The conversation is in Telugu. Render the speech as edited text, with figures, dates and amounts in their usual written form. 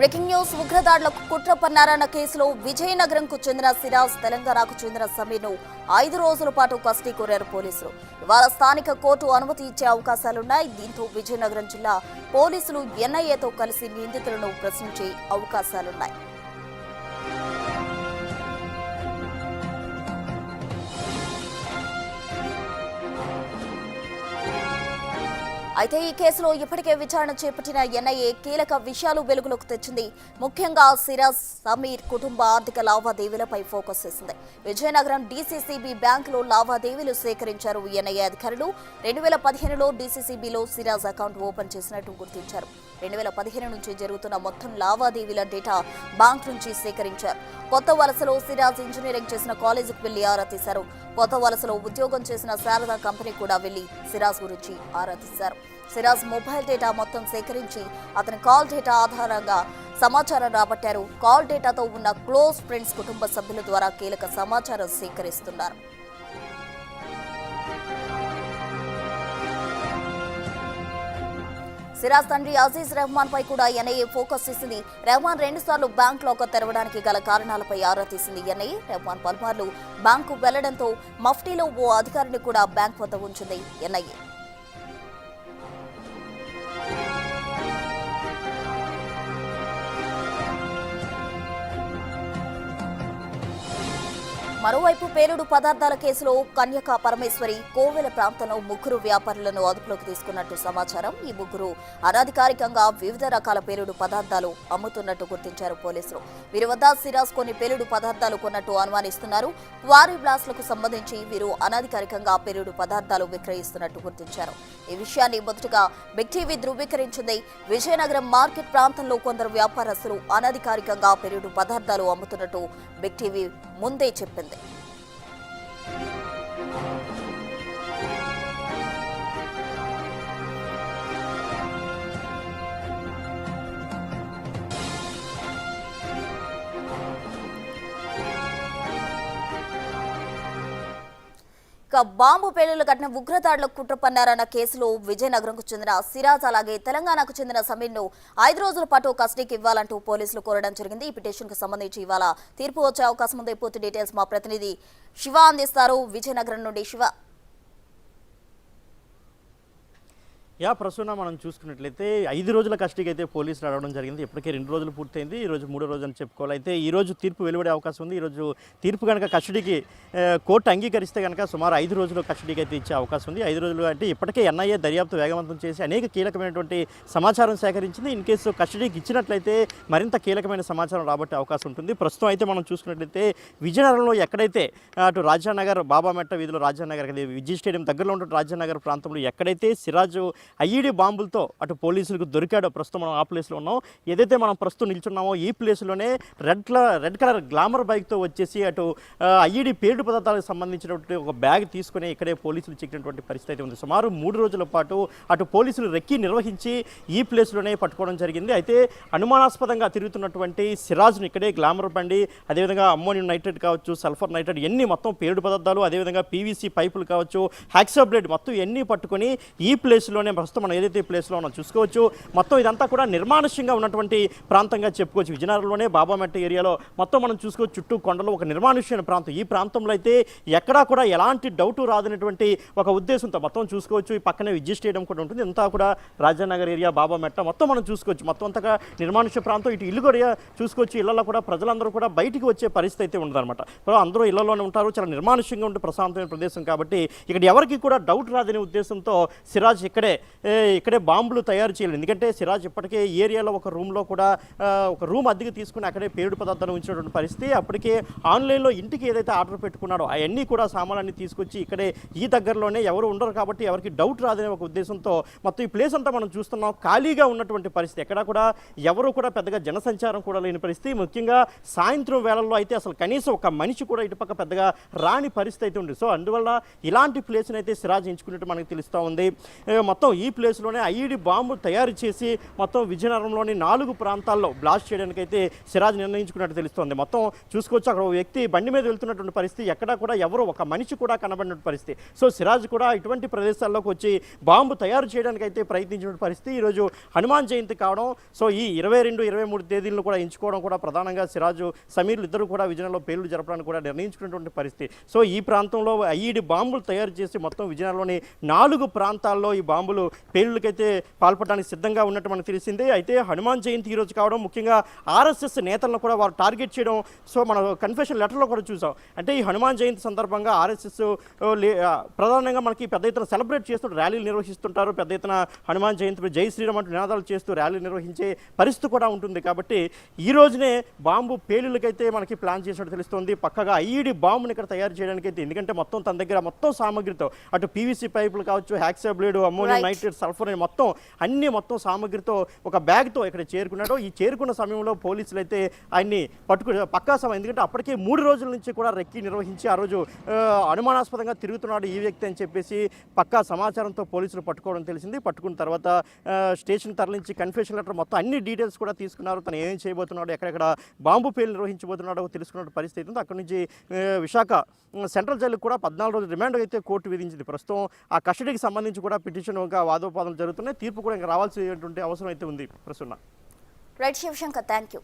బ్రేకింగ్ న్యూస్ ఉగ్రదాడులకు కుట్ర పన్నారన్న కేసులో విజయనగరంకు చెందిన సిరాజ్, తెలంగాణకు చెందిన సమీర్ను 5 రోజుల పాటు కస్టడీ కోరారు పోలీసులు. ఇవాళ స్థానిక కోర్టు అనుమతి ఇచ్చే అవకాశాలున్నాయి. దీంతో విజయనగరం జిల్లా పోలీసులు ఎన్ఐఏతో కలిసి నిందితులను ప్రశ్నించే అవకాశాలున్నాయి. అయితే ఈ కేసులో ఇప్పటికే విచారణ చేపట్టిన ఎన్ఐఏ కీలక విషయాలు వెలుగులోకి తెచ్చింది. ముఖ్యంగా సిరాజ్, సమీర్ కుటుంబ ఆర్థిక లావాదేవీలపై ఫోకస్ చేసింది. విజయనగరం డీసీసీబీ బ్యాంకులో లావాదేవీలు సేకరించారు ఎన్ఐఏ అధికారులు. 2015లో డీసీసీబీలో సిరాజ్ అకౌంట్ ఓపెన్ చేసినట్టు గుర్తించారు. 2015 నుంచి జరుగుతున్న మొత్తం లావాదేవీల డేటా బ్యాంక్ నుంచి సేకరించారు. కొత్త వలసలో సిరాజ్ ఇంజనీరింగ్ చేసిన కాలేజీకి వెళ్లి ఆరా తీశారు. కొత్త వలసలో ఉద్యోగం చేసిన శారదా కంపెనీ కూడా వెళ్లి సిరాజ్ గురించి ఆరా తీశారు. సిరాజ్ మొబైల్ డేటా మొత్తం సేకరించి అతని కాల్ డేటా ఆధారంగా సమాచారం రాబట్టారు. కాల్ డేటాతో ఉన్న క్లోజ్ ఫ్రెండ్స్ కుటుంబ సభ్యుల ద్వారా కీలక సమాచారం సేకరిస్తున్నారు. సిరాజ్ తండ్రి అజీజ్ రెహమాన్ పై కూడా ఎన్ఐఏ ఫోకస్ చేసింది. రెహమాన్ 2 సార్లు బ్యాంక్ లాకర్ తెరవడానికి గల కారణాలపై ఆరా తీసింది ఎన్ఐఏ. రెహమాన్ పలుమార్లు బ్యాంకు వెళ్లడంతో మఫ్టీలో ఓ అధికారిని కూడా బ్యాంక్ వద్ద ఉంచింది ఎన్ఐఏ. మరోవైపు పేలుడు పదార్థాల కేసులో కన్యకా పరమేశ్వరి, కోవెల ప్రాంతంలో 3 వ్యాపారులను అదుపులోకి తీసుకున్నట్టు సమాచారం. ఈ 3 అనధికారికంగా వివిధ రకాల పేలుడు పదార్థాలు అమ్ముతున్నట్టు గుర్తించారు పోలీసులు. వీరి వద్ద సిరాజ్ కొన్ని పేలుడు పదార్థాలు కొన్నట్టు అనుమానిస్తున్నారు. క్వారీ బ్లాస్ట్లకు సంబంధించి వీరు అనధికారికంగా పేలుడు పదార్థాలు విక్రయిస్తున్నట్టు గుర్తించారు. ఈ విషయాన్ని మొదటగా బిగ్ టీవీ ధృవీకరించింది. విజయనగరం మార్కెట్ ప్రాంతంలో కొందరు వ్యాపారస్తులు అనధికారికంగా పేలుడు పదార్థాలు అమ్ముతున్నట్టు బిగ్ టీవీ ముందే చెప్పింది. ఇక బాంబు పేలుళ్ల ఘటన ఉగ్రదాడులకు కుట్ర పన్నారన్న కేసులో విజయనగరంకు చెందిన సిరాజ్, అలాగే తెలంగాణకు చెందిన సమీర్ను 5 రోజుల పాటు కస్టడీకి ఇవ్వాలంటూ పోలీసులు కోరడం జరిగింది. ఈ పిటిషన్ కు సంబంధించి ఇవాళ తీర్పు వచ్చే అవకాశం ఉంది. పూర్తి డీటెయిల్స్ మా ప్రతినిధి శివ అందిస్తారు. విజయనగరం నుండి శివ. ప్రస్తుతం మనం చూసుకున్నట్లయితే 5 రోజుల కస్టడీకి అయితే పోలీసులు అడగడం జరిగింది. ఇప్పటికే 2 రోజులు పూర్తయింది. ఈరోజు 3వ రోజు అని చెప్పుకోవాలి. అయితే ఈరోజు తీర్పు వెలువడే అవకాశం ఉంది. ఈరోజు తీర్పు కనుక కస్టడీకి కోర్టు అంగీకరిస్తే కనుక సుమారు 5 రోజులు కస్టడీకి అయితే ఇచ్చే అవకాశం ఉంది. 5 రోజులు అంటే ఇప్పటికే ఎన్ఐఏ దర్యాప్తు వేగవంతం చేసి అనేక కీలకమైనటువంటి సమాచారం సేకరించింది. ఇన్ కేసు కస్టడీకి ఇచ్చినట్లయితే మరింత కీలకమైన సమాచారం రాబట్టే అవకాశం ఉంటుంది. ప్రస్తుతం అయితే మనం చూసుకున్నట్లయితే విజయనగరంలో ఎక్కడైతే అటు రాజానగర్, బాబామెట్ట వీధిలో రాజానగర్, విజయ్ స్టేడియం దగ్గరలో ఉన్న రాజానగర్ ప్రాంతంలో ఎక్కడైతే సిరాజు ఐఈడీ బాంబులతో అటు పోలీసులకు దొరికాడో, ప్రస్తుతం మనం ఆ ప్లేస్లో ఉన్నాం. ఏదైతే మనం ప్రస్తుతం నిల్చున్నామో ఈ ప్లేస్లోనే రెడ్ కలర్ గ్లామర్ బైక్తో వచ్చేసి అటు ఐఈడీ పేలుడు పదార్థాలకు సంబంధించినటువంటి ఒక బ్యాగ్ తీసుకుని ఇక్కడే పోలీసులు చిక్కినటువంటి పరిస్థితి ఉంది. సుమారు 3 రోజుల పాటు అటు పోలీసులు రెక్కి నిర్వహించి ఈ ప్లేస్లోనే పట్టుకోవడం జరిగింది. అయితే అనుమానాస్పదంగా తిరుగుతున్నటువంటి సిరాజ్ను ఇక్కడే గ్లామర్ బండి, అదేవిధంగా అమ్మోనియం నైట్రేట్ కావచ్చు, సల్ఫర్ నైట్రేట్, ఎన్ని మొత్తం పేలుడు పదార్థాలు, అదేవిధంగా పీవీసీ పైపులు కావచ్చు, హ్యాక్సా బ్లేడ్ మొత్తం ఎన్ని పట్టుకొని ఈ ప్లేస్లోనే ప్రస్తుతం మనం ఏదైతే ప్లేస్లో ఉన్నాం చూసుకోవచ్చు. మొత్తం ఇదంతా కూడా నిర్మానుష్యంగా ఉన్నటువంటి ప్రాంతంగా చెప్పుకోవచ్చు. విజయనగరంలోనే బాబామెట్ట ఏరియాలో మొత్తం మనం చూసుకోవచ్చు. చుట్టూ కొండలు, ఒక నిర్మానుష్యమైన ప్రాంతం. ఈ ప్రాంతంలో అయితే ఎక్కడా కూడా ఎలాంటి డౌటు రాదనేటువంటి ఒక ఉద్దేశంతో మొత్తం చూసుకోవచ్చు. ఈ పక్కనే విజయ్ స్టేడియం కూడా ఉంటుంది. ఇంతా కూడా రాజానగర్ ఏరియా, బాబామెట్ట మొత్తం మనం చూసుకోవచ్చు. మొత్తం అంతగా నిర్మానుష్య ప్రాంతం. ఇటు ఇల్లు కూడా చూసుకోవచ్చు. ఇళ్లలో కూడా ప్రజలందరూ కూడా బయటికి వచ్చే పరిస్థితి అయితే ఉండదన్నమాట. అందరూ ఇళ్లలోనే ఉంటారు. చాలా నిర్మానుష్యంగా ఉంటే ప్రశాంతమైన ప్రదేశం కాబట్టి ఇక్కడ ఎవరికి కూడా డౌట్ రాదనే ఉద్దేశంతో సిరాజ్ ఇక్కడే బాంబులు తయారు చేయాలి. ఎందుకంటే సిరాజ్ ఇప్పటికే ఏరియాలో ఒక రూమ్ అద్దెకి తీసుకుని అక్కడే పేలుడు పదార్థాలు ఉంచినటువంటి పరిస్థితి. అప్పటికే ఆన్లైన్లో ఇంటికి ఏదైతే ఆర్డర్ పెట్టుకున్నాడో అవన్నీ కూడా సామాన్లన్నీ తీసుకొచ్చి ఇక్కడే ఈ దగ్గరలోనే ఎవరు ఉండరు కాబట్టి ఎవరికి డౌట్ రాదనే ఒక ఉద్దేశంతో మొత్తం ఈ ప్లేస్ అంతా మనం చూస్తున్నాం. ఖాళీగా ఉన్నటువంటి పరిస్థితి. ఎక్కడా కూడా ఎవరు కూడా పెద్దగా జనసంచారం కూడా లేని పరిస్థితి. ముఖ్యంగా సాయంత్రం వేళల్లో అయితే అసలు కనీసం ఒక మనిషి కూడా ఇటుపక్క పెద్దగా రాని పరిస్థితి అయితే ఉంది. సో అందువల్ల ఇలాంటి ప్లేస్ని అయితే సిరాజ్ ఎంచుకున్నట్టు మనకు తెలుస్తూ ఉంది. మొత్తం ఈ ప్లేస్లోనే ఐఈడి బాంబు తయారు చేసి మొత్తం విజయనగరంలోని 4 ప్రాంతాల్లో బ్లాస్ట్ చేయడానికైతే సిరాజ్ నిర్ణయించుకున్నట్టు తెలుస్తోంది. మొత్తం చూసుకోవచ్చు, అక్కడ ఒక వ్యక్తి బండి మీద వెళ్తున్నటువంటి పరిస్థితి, ఎక్కడా కూడా ఎవరో ఒక మనిషి కూడా కనబడినటువంటి పరిస్థితి. సో సిరాజ్ కూడా ఇటువంటి ప్రదేశాల్లోకి వచ్చి బాంబు తయారు చేయడానికి అయితే ప్రయత్నించిన పరిస్థితి. ఈరోజు హనుమాన్ జయంతి కావడం, సో ఈ 22, 23 తేదీలను కూడా ఎంచుకోవడం కూడా ప్రధానంగా సిరాజు సమీర్లు ఇద్దరు కూడా విజయనగరంలో పేలుడు జరపడానికి కూడా నిర్ణయించుకున్నటువంటి పరిస్థితి. సో ఈ ప్రాంతంలో ఐఈడి బాంబులు తయారు చేసి మొత్తం విజయనగరంలోని 4 ప్రాంతాల్లో ఈ బాంబులు పేలుళ్ళకైతే పాల్పడడానికి సిద్ధంగా ఉన్నట్టు మనకు తెలిసిందే. అయితే హనుమాన్ జయంతి ఈరోజు కావడం, ముఖ్యంగా ఆర్ఎస్ఎస్ నేతలను కూడా వారు టార్గెట్ చేయడం, సో మన కన్ఫెషన్ లెటర్లో కూడా చూసాం. అంటే ఈ హనుమాన్ జయంతి సందర్భంగా ఆర్ఎస్ఎస్ ప్రధానంగా మనకి పెద్ద ఎత్తున సెలబ్రేట్ చేస్తూ ర్యాలీలు నిర్వహిస్తుంటారు. పెద్ద ఎత్తున హనుమాన్ జయంతి జై శ్రీరామ్ అంటూ నినాదాలు చేస్తూ ర్యాలీలు నిర్వహించే పరిస్థితి కూడా ఉంటుంది. కాబట్టి ఈ రోజునే బాంబు పేలుళ్ళకైతే మనకి ప్లాన్ చేసినట్టు తెలుస్తుంది. పక్కగా ఐఈడి బాంబుని ఇక్కడ తయారు చేయడానికి అయితే, ఎందుకంటే మొత్తం తన దగ్గర మొత్తం సామగ్రితో, అటు పీవీసీ పైపులు కావచ్చు, hacksaw blade, ammonium nitrate, sulphur అని మొత్తం సామగ్రితో ఒక బ్యాగ్తో ఇక్కడ చేరుకున్నాడు. ఈ చేరుకున్న సమయంలో పోలీసులు అయితే ఆయన్ని పక్కా సమయం, ఎందుకంటే అప్పటికే 3 రోజుల నుంచి కూడా రెక్కి నిర్వహించి ఆ రోజు అనుమానాస్పదంగా తిరుగుతున్నాడు ఈ వ్యక్తి అని చెప్పేసి పక్కా సమాచారంతో పోలీసులు పట్టుకోవడం తెలిసింది. పట్టుకున్న తర్వాత స్టేషన్ తరలించి కన్ఫెషన్ లెటర్ మొత్తం అన్ని డీటెయిల్స్ కూడా తీసుకున్నారు. తను ఏం చేయబోతున్నాడు, ఎక్కడెక్కడ బాంబు పేలు నిర్వహించబోతున్నాడో తెలుసుకున్న పరిస్థితి ఉంది. అక్కడి నుంచి విశాఖ సెంట్రల్ జైలుకు కూడా 14 రోజుల రిమాండ్ అయితే కోర్టు విధించింది. ప్రస్తుతం ఆ కస్టడీకి సంబంధించి కూడా పిటిషన్ ఇంకా వాదోపాదనలు జరుగుతున్నాయి. తీర్పు కూడా ఇంకా రావాల్సినటువంటి అవసరం అయితే ఉంది ప్రస్తుతం. Right Shivshankar, thank you.